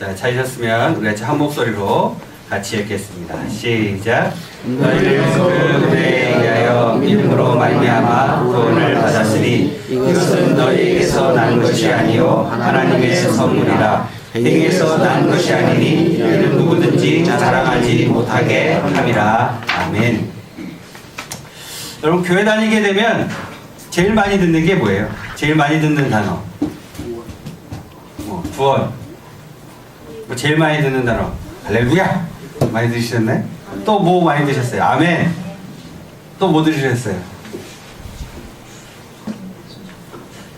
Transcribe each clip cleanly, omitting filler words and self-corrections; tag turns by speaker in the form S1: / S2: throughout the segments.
S1: 자, 찾으셨으면 우리 같이 한 목소리로 같이 읽겠습니다. 시작. 너희를 그 은혜에 의하여 믿음으로 말미암아 구원을 받았으니 이것은 너희에게서 난 것이 아니요 하나님의 선물이라. 행에서 난 것이 아니니 이는 누구든지 자랑하지 못하게 함이라. 아멘. 여러분, 교회 다니게 되면 제일 많이 듣는 게 뭐예요? 제일 많이 듣는 단어. 구원. 제일 많이 듣는 단어. 할렐루야. 많이 들으셨나요? 또 뭐 많이 들으셨어요? 아멘. 또 뭐 들으셨어요?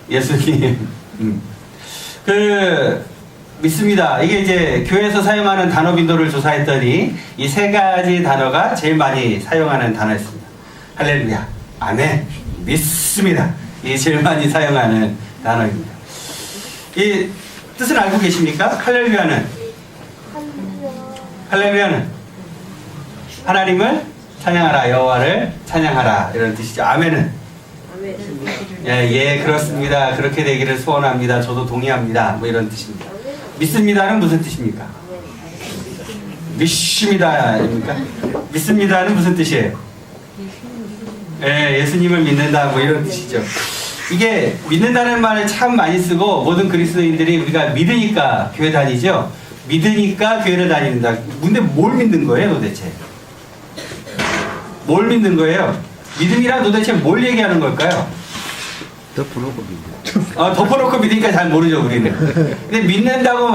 S1: 예수님. 믿습니다. 이게 이제 교회에서 사용하는 단어 빈도를 조사했더니 이 세 가지 단어가 제일 많이 사용하는 단어였습니다. 할렐루야, 아멘, 믿습니다. 이게 제일 많이 사용하는 단어입니다. 이 뜻을 알고 계십니까? 할렐루야는 하나님을 찬양하라, 여호와를 찬양하라, 이런 뜻이죠. 아멘은 예, 그렇습니다. 그렇게 되기를 소원합니다. 저도 동의합니다. 뭐 이런 뜻입니다. 믿습니다는 무슨 뜻입니까? 믿습니다입니까? 믿습니다는 무슨 뜻이에요? 예, 예수님을 믿는다, 뭐 이런 뜻이죠. 이게 믿는다는 말을 참 많이 쓰고 모든 그리스도인들이 우리가 믿으니까 교회 다니죠. 믿으니까 교회를 다닌다. 근데 뭘 믿는 거예요, 도대체? 뭘 믿는 거예요? 믿음이란 도대체 뭘 얘기하는 걸까요?
S2: 덮어놓고 믿는.
S1: 덮어놓고 믿으니까 잘 모르죠, 우리는. 근데 믿는다고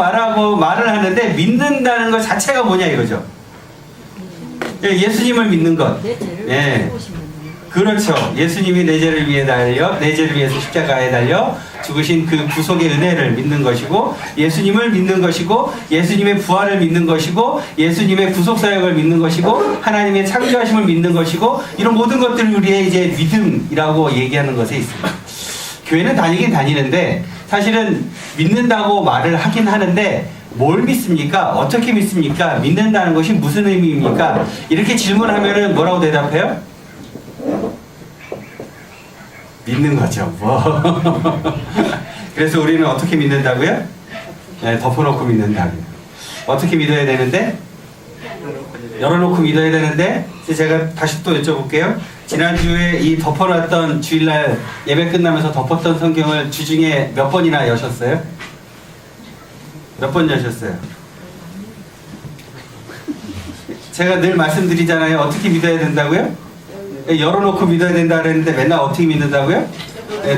S1: 말을 하는데 믿는다는 것 자체가 뭐냐 이거죠. 예수님을 믿는 것. 예. 그렇죠. 예수님이 내 죄를 위해서 십자가에 달려 죽으신 그 구속의 은혜를 믿는 것이고, 예수님을 믿는 것이고, 예수님의 부활을 믿는 것이고, 예수님의 구속사역을 믿는 것이고, 하나님의 창조하심을 믿는 것이고, 이런 모든 것들을 우리의 이제 믿음이라고 얘기하는 것에 있습니다. 교회는 다니긴 다니는데 사실은 믿는다고 말을 하긴 하는데 뭘 믿습니까? 어떻게 믿습니까? 믿는다는 것이 무슨 의미입니까? 이렇게 질문하면은 뭐라고 대답해요? 믿는 거죠. 뭐. 그래서 우리는 어떻게 믿는다고요? 네, 덮어놓고 믿는다고요. 어떻게 믿어야 되는데? 열어놓고 믿어야 되는데, 제가 다시 또 여쭤볼게요. 지난주에 이 덮어놨던 주일날 예배 끝나면서 덮었던 성경을 주중에 몇 번이나 여셨어요? 몇 번 여셨어요? 제가 늘 말씀드리잖아요. 어떻게 믿어야 된다고요? 열어놓고 믿어야 된다 그랬는데 맨날 어떻게 믿는다고요?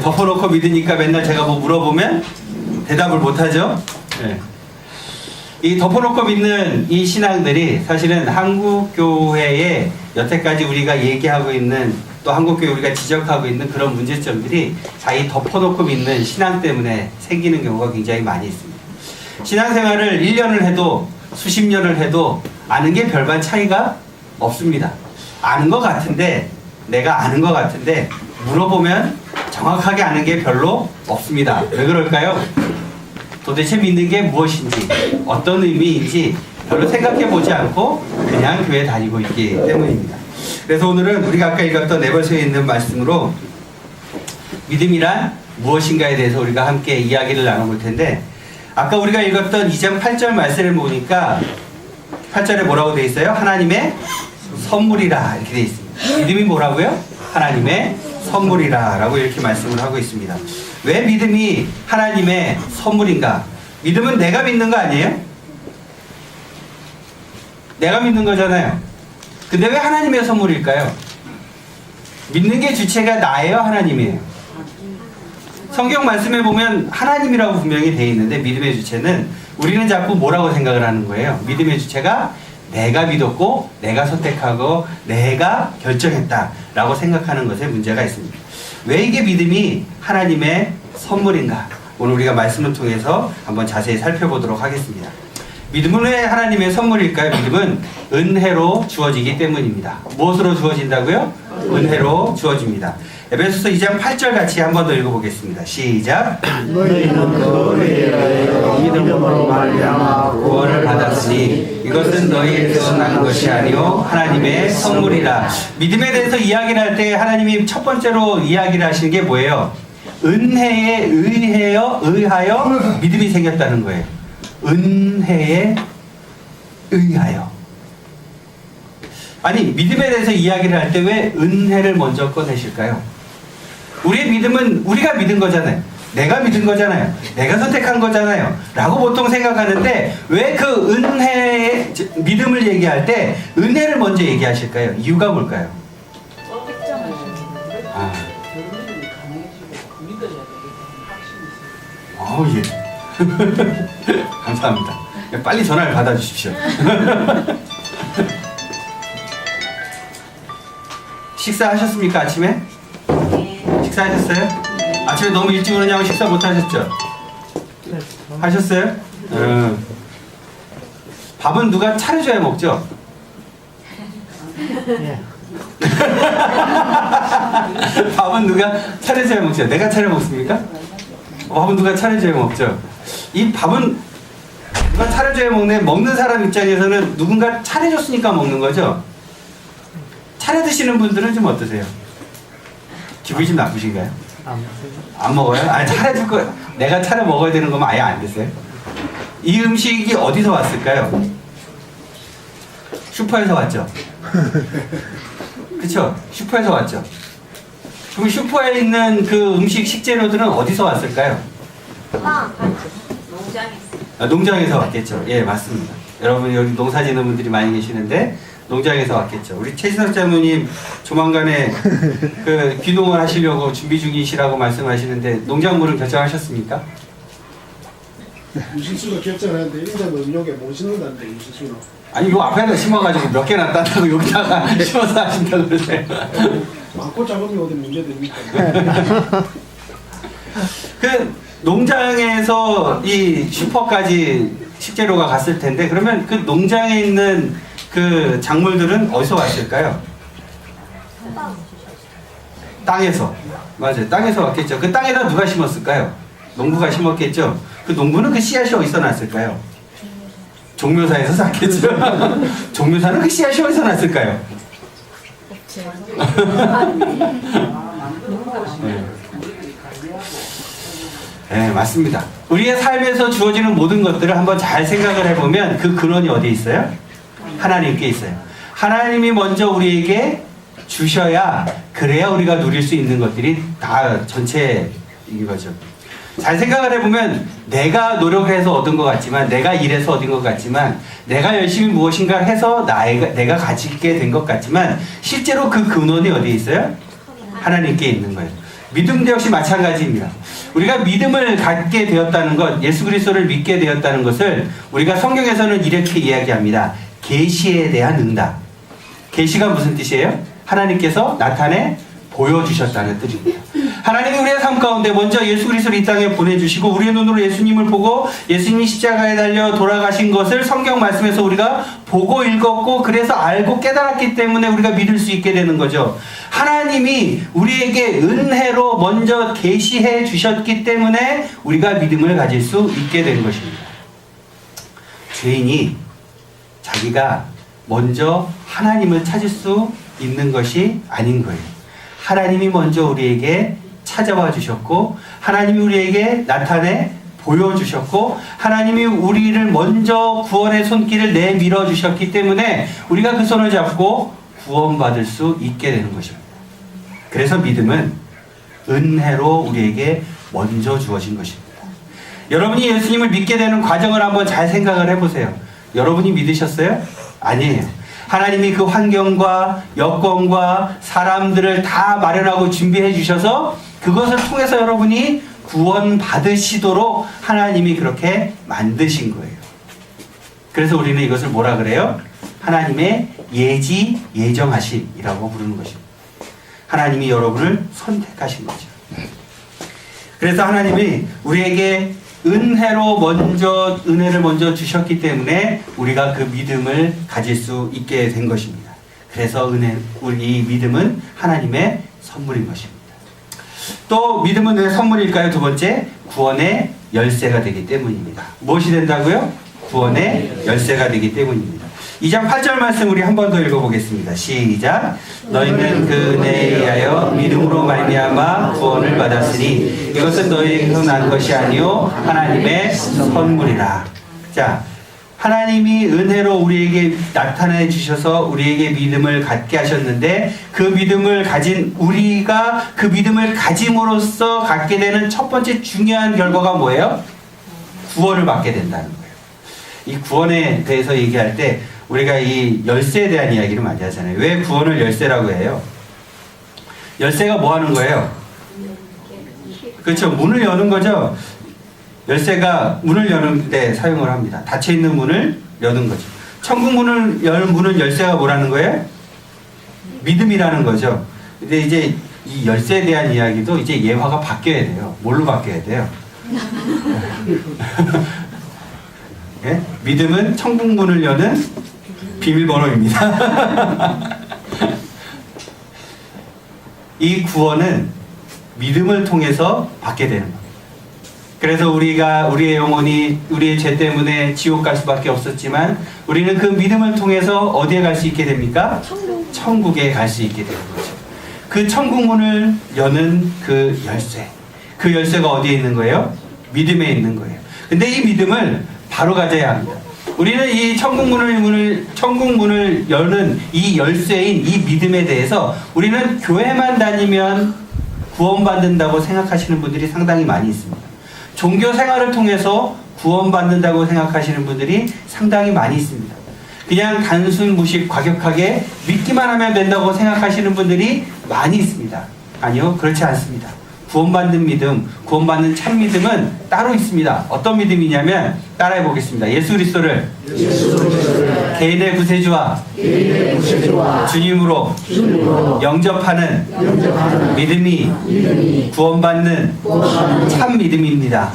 S1: 덮어놓고 믿으니까 맨날 제가 뭐 물어보면 대답을 못하죠? 네. 이 덮어놓고 믿는 이 신앙들이 사실은 한국교회에 여태까지 우리가 얘기하고 있는, 또 한국교회 우리가 지적하고 있는 그런 문제점들이 이 덮어놓고 믿는 신앙 때문에 생기는 경우가 굉장히 많이 있습니다. 신앙생활을 1년을 해도 수십 년을 해도 아는 게 별반 차이가 없습니다. 아는 것 같은데, 내가 아는 것 같은데 물어보면 정확하게 아는 게 별로 없습니다. 왜 그럴까요? 도대체 믿는 게 무엇인지, 어떤 의미인지 별로 생각해보지 않고 그냥 교회 다니고 있기 때문입니다. 그래서 오늘은 우리가 아까 읽었던 에베소에 있는 말씀으로 믿음이란 무엇인가에 대해서 우리가 함께 이야기를 나눠볼 텐데, 아까 우리가 읽었던 2장 8절 말씀을 보니까 8절에 뭐라고 되어 있어요? 하나님의 선물이라 이렇게 되어 있습니다. 믿음이 뭐라고요? 하나님의 선물이라 라고 이렇게 말씀을 하고 있습니다. 왜 믿음이 하나님의 선물인가? 믿음은 내가 믿는 거 아니에요? 내가 믿는 거잖아요. 근데 왜 하나님의 선물일까요? 믿는 게 주체가 나예요, 하나님이에요? 성경 말씀에 보면 하나님이라고 분명히 되어 있는데, 믿음의 주체는 우리는 자꾸 뭐라고 생각을 하는 거예요? 믿음의 주체가 내가 믿었고 내가 선택하고 내가 결정했다라고 생각하는 것에 문제가 있습니다. 왜 이게 믿음이 하나님의 선물인가? 오늘 우리가 말씀을 통해서 한번 자세히 살펴보도록 하겠습니다. 믿음은 왜 하나님의 선물일까요? 믿음은 은혜로 주어지기 때문입니다. 무엇으로 주어진다고요? 은혜로 주어집니다. 에베소서 2장 8절 같이 한 번 더 읽어보겠습니다. 시작.
S2: 너희는 그 은혜로 믿음으로 말미암아
S1: 구원을 받았으니 이것은 너희에게서 난 것이 아니요 하나님의 선물이라. 믿음에 대해서 이야기를 할 때 하나님이 첫 번째로 이야기를 하시는 게 뭐예요? 은혜에 의하여 믿음이 생겼다는 거예요. 은혜에 의하여. 아니, 믿음에 대해서 이야기를 할 때 왜 은혜를 먼저 꺼내실까요? 우리의 믿음은 우리가 믿은 거잖아요. 내가 믿은 거잖아요. 내가 선택한 거잖아요. 라고 보통 생각하는데 왜 그 은혜의 믿음을 얘기할 때 은혜를 먼저 얘기하실까요? 이유가 뭘까요? 아. 예. 감사합니다. 빨리 전화를 받아주십시오. 식사하셨습니까, 아침에? 식사하셨어요? 아침에 너무 일찍 오느냐고 식사 못 하셨죠? 하셨어요? 밥은 누가 차려줘야 먹죠? 밥은 누가 차려줘야 먹죠? 내가 차려 먹습니까? 밥은 누가 차려줘야 먹죠? 이 밥은 누가 차려줘야 먹는 사람 입장에서는 누군가 차려줬으니까 먹는 거죠? 차려 드시는 분들은 좀 어떠세요? 기분이 좀 나쁘신가요? 안 먹어요? 아니, 차려줄 거, 내가 차려 먹어야 되는 거면 아예 안 드세요? 이 음식이 어디서 왔을까요? 슈퍼에서 왔죠? 그쵸? 슈퍼에서 왔죠? 그럼 슈퍼에 있는 그 음식 식재료들은 어디서 왔을까요? 농장에서. 농장에서 왔겠죠. 예, 맞습니다. 여러분 여기 농사 짓는 분들이 많이 계시는데 농장에서 왔겠죠. 우리 최진석 자모님 조만간에 그 귀농을 하시려고 준비 중이시라고 말씀하시는데 농작물은 결정하셨습니까?
S3: 유실수가 결정하는데 일단 음력에 못 심는다는데 유실수는.
S1: 아니 요 앞에다 심어가지고 몇 개나 딴다고 여기다가 심어서 하신다고 그러세요.
S3: 많고 작은 게 어디 문제됩니까?
S1: 그 농장에서 이 슈퍼까지 식재료가 갔을 텐데 그러면 그 농장에 있는 그 작물들은 어디서 왔을까요? 땅에서. 맞아요. 땅에서 왔겠죠. 그 땅에다 누가 심었을까요? 농부가 심었겠죠. 그 농부는 그 씨앗이 어디서 났을까요? 종묘사에서 샀겠죠. 종묘사는 그 씨앗이 어디서 났을까요? 네, 맞습니다. 우리의 삶에서 주어지는 모든 것들을 한번 잘 생각을 해보면 그 근원이 어디에 있어요? 하나님께 있어요. 하나님이 먼저 우리에게 주셔야 그래야 우리가 누릴 수 있는 것들이 다 전체 이거죠. 잘 생각을 해보면 내가 노력해서 얻은 것 같지만 내가 일해서 얻은 것 같지만 내가 열심히 무엇인가를 해서 내가 가지게 된 것 같지만 실제로 그 근원이 어디에 있어요? 하나님께 있는 거예요. 믿음도 역시 마찬가지입니다. 우리가 믿음을 갖게 되었다는 것, 예수 그리스도를 믿게 되었다는 것을 우리가 성경에서는 이렇게 이야기합니다. 계시에 대한 응답. 계시가 무슨 뜻이에요? 하나님께서 나타내 보여주셨다는 뜻입니다. 하나님이 우리의 삶 가운데 먼저 예수 그리스도를 이 땅에 보내주시고 우리의 눈으로 예수님을 보고 예수님이 십자가에 달려 돌아가신 것을 성경 말씀에서 우리가 보고 읽었고 그래서 알고 깨달았기 때문에 우리가 믿을 수 있게 되는 거죠. 하나님이 우리에게 은혜로 먼저 계시해 주셨기 때문에 우리가 믿음을 가질 수 있게 된 것입니다. 죄인이 자기가 먼저 하나님을 찾을 수 있는 것이 아닌 거예요. 하나님이 먼저 우리에게 찾아와 주셨고 하나님이 우리에게 나타내 보여주셨고 하나님이 우리를 먼저 구원의 손길을 내밀어 주셨기 때문에 우리가 그 손을 잡고 구원받을 수 있게 되는 것입니다. 그래서 믿음은 은혜로 우리에게 먼저 주어진 것입니다. 여러분이 예수님을 믿게 되는 과정을 한번 잘 생각을 해보세요. 여러분이 믿으셨어요? 아니에요. 하나님이 그 환경과 여건과 사람들을 다 마련하고 준비해 주셔서 그것을 통해서 여러분이 구원 받으시도록 하나님이 그렇게 만드신 거예요. 그래서 우리는 이것을 뭐라 그래요? 하나님의 예정하심이라고 부르는 것입니다. 하나님이 여러분을 선택하신 거죠. 그래서 하나님이 우리에게 은혜를 먼저 주셨기 때문에 우리가 그 믿음을 가질 수 있게 된 것입니다. 그래서 이 믿음은 하나님의 선물인 것입니다. 또 믿음은 왜 선물일까요? 두 번째, 구원의 열쇠가 되기 때문입니다. 무엇이 된다고요? 구원의 열쇠가 되기 때문입니다. 2장 8절 말씀 우리 한 번 더 읽어보겠습니다. 시작. 너희는 그 은혜에 의하여 믿음으로 말미암아 구원을 받았으니 이것은 너희에게서 난 것이 아니요 하나님의 선물이라. 자, 하나님이 은혜로 우리에게 나타내 주셔서 우리에게 믿음을 갖게 하셨는데 그 믿음을 가진 우리가 그 믿음을 가짐으로써 갖게 되는 첫 번째 중요한 결과가 뭐예요? 구원을 받게 된다는 거예요. 이 구원에 대해서 얘기할 때 우리가 이 열쇠에 대한 이야기를 많이 하잖아요. 왜 구원을 열쇠라고 해요? 열쇠가 뭐 하는 거예요? 그렇죠. 문을 여는 거죠. 열쇠가 문을 여는 데 사용을 합니다. 닫혀있는 문을 여는 거죠. 천국 문을 여는 문은 열쇠가 뭐라는 거예요? 믿음이라는 거죠. 근데 이제 이 열쇠에 대한 이야기도 이제 예화가 바뀌어야 돼요. 뭘로 바뀌어야 돼요? 예? 믿음은 천국 문을 여는 비밀번호입니다. 이 구원은 믿음을 통해서 받게 되는 거예요. 그래서 우리의 영혼이 우리의 죄 때문에 지옥 갈 수밖에 없었지만 우리는 그 믿음을 통해서 어디에 갈 수 있게 됩니까? 천국에 갈 수 있게 되는 거죠. 그 천국 문을 여는 그 열쇠. 그 열쇠가 어디에 있는 거예요? 믿음에 있는 거예요. 근데 이 믿음을 바로 가져야 합니다. 우리는 이 천국 문을 여는 이 열쇠인 이 믿음에 대해서 우리는 교회만 다니면 구원받는다고 생각하시는 분들이 상당히 많이 있습니다. 종교 생활을 통해서 구원받는다고 생각하시는 분들이 상당히 많이 있습니다. 그냥 단순 무식 과격하게 믿기만 하면 된다고 생각하시는 분들이 많이 있습니다. 아니요, 그렇지 않습니다. 구원받는 믿음, 구원받는 참 믿음은 따로 있습니다. 어떤 믿음이냐면 따라해 보겠습니다. 예수 그리스도를 개인의 구세주와 주님으로 영접하는 믿음이 구원받는 참 믿음입니다.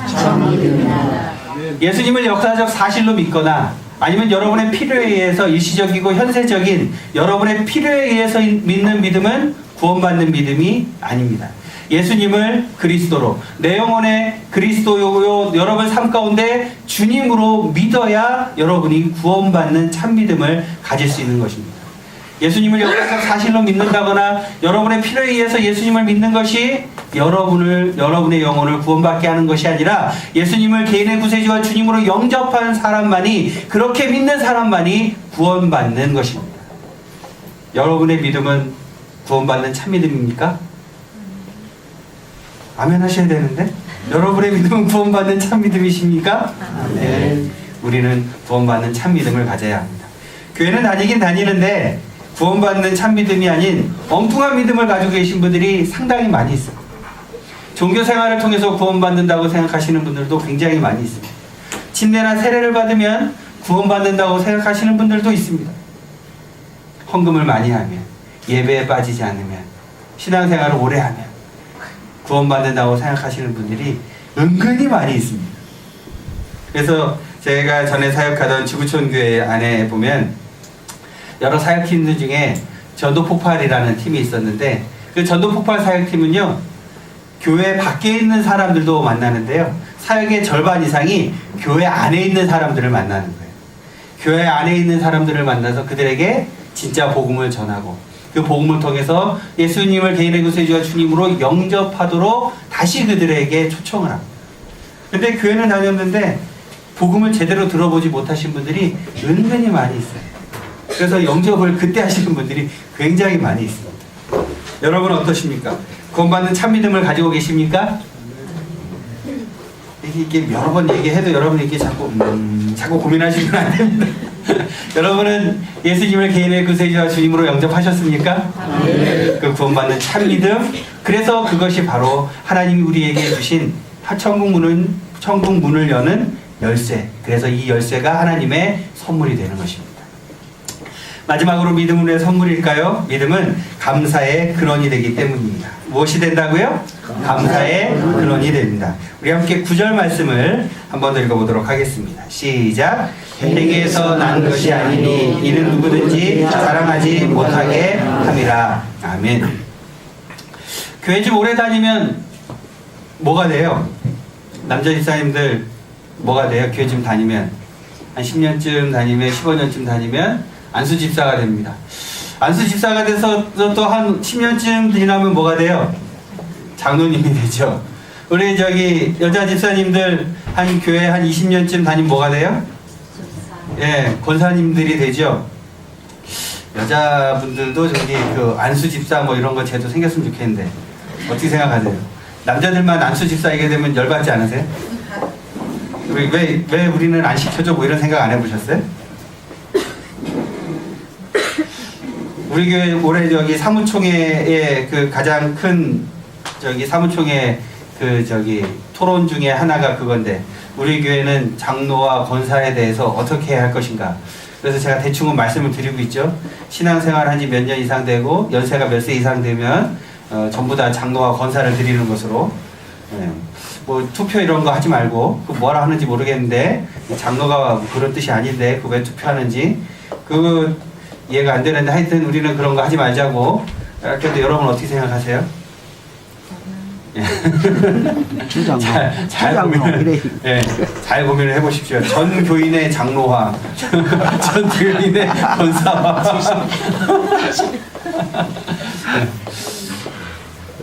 S1: 예수님을 역사적 사실로 믿거나 아니면 여러분의 필요에 의해서 일시적이고 현세적인 여러분의 필요에 의해서 믿는 믿음은 구원받는 믿음이 아닙니다. 예수님을 그리스도로 내 영혼의 그리스도요 여러분 삶 가운데 주님으로 믿어야 여러분이 구원받는 참 믿음을 가질 수 있는 것입니다. 예수님을 역사적 사실로 믿는다거나 여러분의 필요에 의해서 예수님을 믿는 것이 여러분의 영혼을 구원받게 하는 것이 아니라 예수님을 개인의 구세주와 주님으로 영접하는 사람만이 그렇게 믿는 사람만이 구원받는 것입니다. 여러분의 믿음은 구원받는 참 믿음입니까? 아멘 하셔야 되는데 여러분의 믿음은 구원받는 참 믿음이십니까? 네. 우리는 구원받는 참 믿음을 가져야 합니다. 교회는 다니긴 다니는데 구원받는 참 믿음이 아닌 엉뚱한 믿음을 가지고 계신 분들이 상당히 많이 있어요. 종교 생활을 통해서 구원받는다고 생각하시는 분들도 굉장히 많이 있습니다. 침례나 세례를 받으면 구원받는다고 생각하시는 분들도 있습니다. 헌금을 많이 하면, 예배에 빠지지 않으면, 신앙생활을 오래 하면 구원받는다고 생각하시는 분들이 은근히 많이 있습니다. 그래서 제가 전에 사역하던 지구촌 교회 안에 보면 여러 사역팀들 중에 전도폭발이라는 팀이 있었는데 그 전도폭발 사역팀은요 교회 밖에 있는 사람들도 만나는데요 사역의 절반 이상이 교회 안에 있는 사람들을 만나는 거예요. 교회 안에 있는 사람들을 만나서 그들에게 진짜 복음을 전하고 그 복음을 통해서 예수님을 개인의 구세주와 주님으로 영접하도록 다시 그들에게 초청을 합니다. 근데 교회는 다녔는데 복음을 제대로 들어보지 못하신 분들이 은근히 많이 있어요. 그래서 영접을 그때 하시는 분들이 굉장히 많이 있습니다. 여러분 어떠십니까? 구원받는 참 믿음을 가지고 계십니까? 이게 여러 번 얘기해도 여러분이 이렇게 자꾸 고민하시면 안 됩니다. 여러분은 예수님을 개인의 구세주와 주님으로 영접하셨습니까? 네. 그 구원받는 참 믿음. 그래서 그것이 바로 하나님이 우리에게 주신 천국 문을 여는 열쇠. 그래서 이 열쇠가 하나님의 선물이 되는 것입니다. 마지막으로 믿음은 왜 선물일까요? 믿음은 감사의 근원이 되기 때문입니다. 무엇이 된다고요? 감사의 근원이 됩니다. 우리 함께 9절 말씀을 한번 더 읽어보도록 하겠습니다. 시작. 행에서 난 것이 아니니 이는 누구든지 자랑하지 못하게 함이라. 아멘. 교회 좀 오래 다니면 뭐가 돼요? 남자 집사님들 뭐가 돼요? 교회 좀 다니면 한 10년쯤 다니면 15년쯤 다니면 안수 집사가 됩니다. 안수 집사가 돼서 또 한 10년쯤 지나면 뭐가 돼요? 장로님이 되죠. 우리 여자 집사님들 한 교회 한 20년쯤 다니면 뭐가 돼요? 예, 권사님들이 되죠. 여자분들도 저기 그 안수 집사 뭐 이런 거 제도 생겼으면 좋겠는데 어떻게 생각하세요? 남자들만 안수 집사이게 되면 열받지 않으세요? 왜 우리는 안 시켜줘? 뭐 이런 생각 안 해보셨어요? 우리 교회 올해 저기 사무총회의 그 가장 큰 저기 사무총회 그 저기 토론 중에 하나가 그건데 우리 교회는 장로와 권사에 대해서 어떻게 해야 할 것인가. 그래서 제가 대충은 말씀을 드리고 있죠. 신앙생활 한 지 몇 년 이상 되고 연세가 몇 세 이상 되면 전부 다 장로와 권사를 드리는 것으로 뭐 투표 이런 거 하지 말고 그 뭐라 하는지 모르겠는데 장로가 그런 뜻이 아닌데 그 왜 투표하는지 그 이해가 안 되는데 하여튼 우리는 그런 거 하지 말자고. 그래도 여러분 어떻게 생각하세요?
S2: 주장로.
S1: 잘 고민을, 예, 잘 고민을 해보십시오. 전 교인의 장로화, 전 교인의 권사화.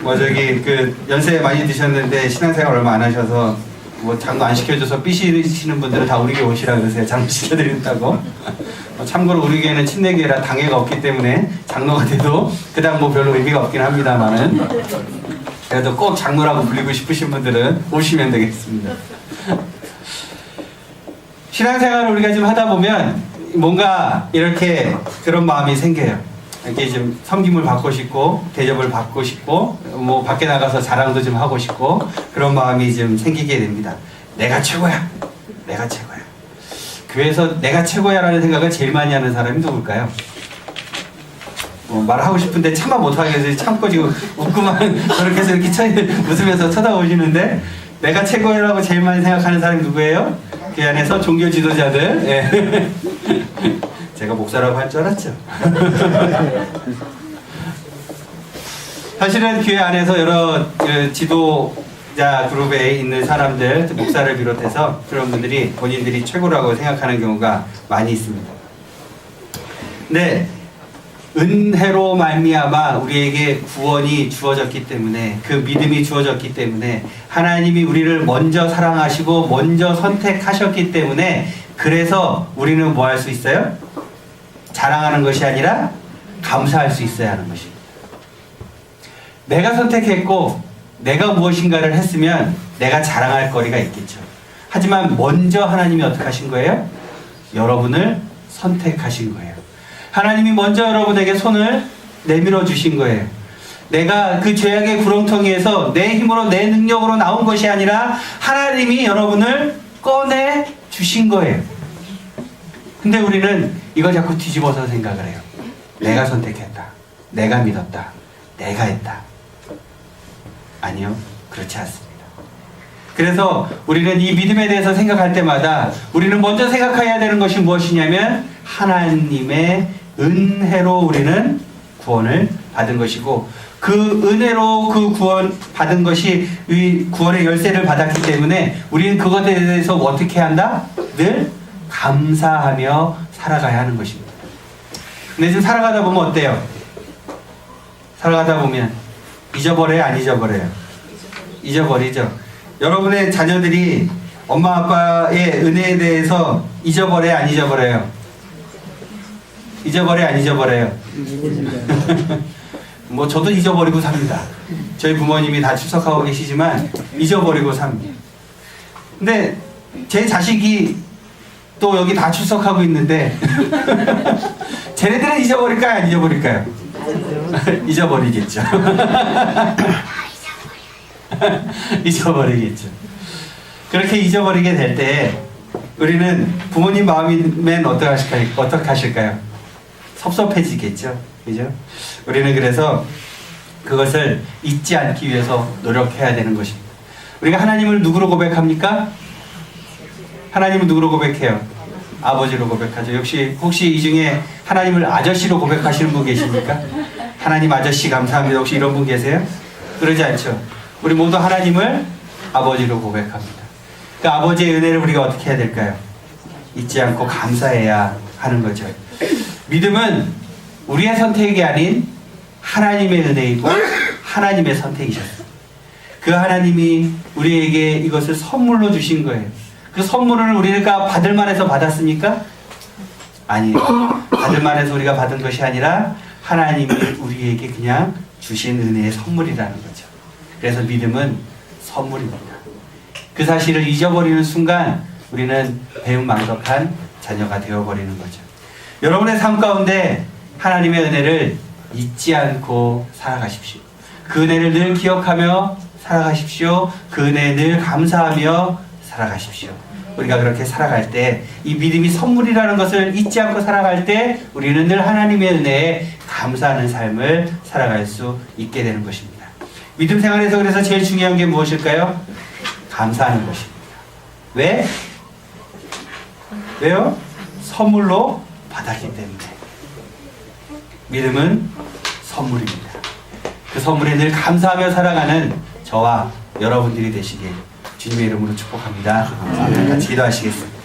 S1: 뭐 저기 그 연세 많이 드셨는데 신앙생활 얼마 안 하셔서 뭐 장로 안 시켜줘서 삐시는 분들은 다 우리 교회 오시라 그러세요. 장로 시켜드린다고. 참고로 우리 교회는 침례교회라 당회가 없기 때문에 장로가 돼도 그다음 뭐 별로 의미가 없긴 합니다만은. 그래도 꼭 장로라고 불리고 싶으신 분들은 오시면 되겠습니다. 신앙생활을 우리가 좀 하다 보면 뭔가 이렇게 그런 마음이 생겨요. 이렇게 좀 섬김을 받고 싶고 대접을 받고 싶고 뭐 밖에 나가서 자랑도 좀 하고 싶고 그런 마음이 좀 생기게 됩니다. 내가 최고야. 내가 최고야. 교회에서 내가 최고야라는 생각을 제일 많이 하는 사람이 누굴까요? 말하고 싶은데 참아 못하겠어요. 참고 지금 웃고만 저렇게 해서 이렇게 웃으면서 쳐다보시는데 내가 최고라고 제일 많이 생각하는 사람이 누구예요? 그 안에서 종교 지도자들. 예. 제가 목사라고 할 줄 알았죠. 사실은 교회 안에서 여러 지도자 그룹에 있는 사람들, 목사를 비롯해서 그런 분들이 본인들이 최고라고 생각하는 경우가 많이 있습니다. 네. 은혜로 말미암아 우리에게 구원이 주어졌기 때문에 그 믿음이 주어졌기 때문에 하나님이 우리를 먼저 사랑하시고 먼저 선택하셨기 때문에 그래서 우리는 뭐 할 수 있어요? 자랑하는 것이 아니라 감사할 수 있어야 하는 것입니다. 내가 선택했고 내가 무엇인가를 했으면 내가 자랑할 거리가 있겠죠. 하지만 먼저 하나님이 어떻게 하신 거예요? 여러분을 선택하신 거예요. 하나님이 먼저 여러분에게 손을 내밀어 주신 거예요. 내가 그 죄악의 구렁텅이에서 내 힘으로 내 능력으로 나온 것이 아니라 하나님이 여러분을 꺼내 주신 거예요. 근데 우리는 이걸 자꾸 뒤집어서 생각을 해요. 내가 선택했다. 내가 믿었다. 내가 했다. 아니요. 그렇지 않습니다. 그래서 우리는 이 믿음에 대해서 생각할 때마다 우리는 먼저 생각해야 되는 것이 무엇이냐면 하나님의 은혜로 우리는 구원을 받은 것이고 그 은혜로 그 구원 받은 것이 이 구원의 열쇠를 받았기 때문에 우리는 그것에 대해서 어떻게 한다? 늘 감사하며 살아가야 하는 것입니다. 근데 지금 살아가다 보면 어때요? 살아가다 보면 잊어버려요? 안 잊어버려요? 잊어버리죠. 여러분의 자녀들이 엄마 아빠의 은혜에 대해서 잊어버려요? 안 잊어버려요? 잊어버려요? 안 잊어버려요? 뭐 저도 잊어버리고 삽니다. 저희 부모님이 다 출석하고 계시지만 잊어버리고 삽니다. 근데 제 자식이 또 여기 다 출석하고 있는데 쟤네들은 잊어버릴까요? 안 잊어버릴까요? 잊어버리겠죠. 잊어버리겠죠. 그렇게 잊어버리게 될 때 우리는 부모님 마음이면 어떻게 하실까요? 섭섭해지겠죠. 그죠? 우리는 그래서 그것을 잊지 않기 위해서 노력해야 되는 것입니다. 우리가 하나님을 누구로 고백합니까? 하나님을 누구로 고백해요? 아버지로 고백하죠. 역시 혹시 이 중에 하나님을 아저씨로 고백하시는 분 계십니까? 하나님 아저씨 감사합니다. 혹시 이런 분 계세요? 그러지 않죠. 우리 모두 하나님을 아버지로 고백합니다. 그 아버지의 은혜를 우리가 어떻게 해야 될까요? 잊지 않고 감사해야 하는 거죠. 믿음은 우리의 선택이 아닌 하나님의 은혜이고 하나님의 선택이셨어요. 그 하나님이 우리에게 이것을 선물로 주신 거예요. 그 선물을 우리가 받을 만해서 받았습니까? 아니에요. 받을만 해서 우리가 받은 것이 아니라 하나님이 우리에게 그냥 주신 은혜의 선물이라는 거죠. 그래서 믿음은 선물입니다. 그 사실을 잊어버리는 순간 우리는 배은망덕한 자녀가 되어버리는 거죠. 여러분의 삶 가운데 하나님의 은혜를 잊지 않고 살아가십시오. 그 은혜를 늘 기억하며 살아가십시오. 그 은혜에 늘 감사하며 살아가십시오. 우리가 그렇게 살아갈 때, 이 믿음이 선물이라는 것을 잊지 않고 살아갈 때 우리는 늘 하나님의 은혜에 감사하는 삶을 살아갈 수 있게 되는 것입니다. 믿음 생활에서 그래서 제일 중요한 게 무엇일까요? 감사하는 것입니다. 왜? 왜요? 선물로 받았기 때문에. 믿음은 선물입니다. 그 선물에 늘 감사하며 살아가는 저와 여러분들이 되시길 주님의 이름으로 축복합니다. 같이 기도하시겠습니다.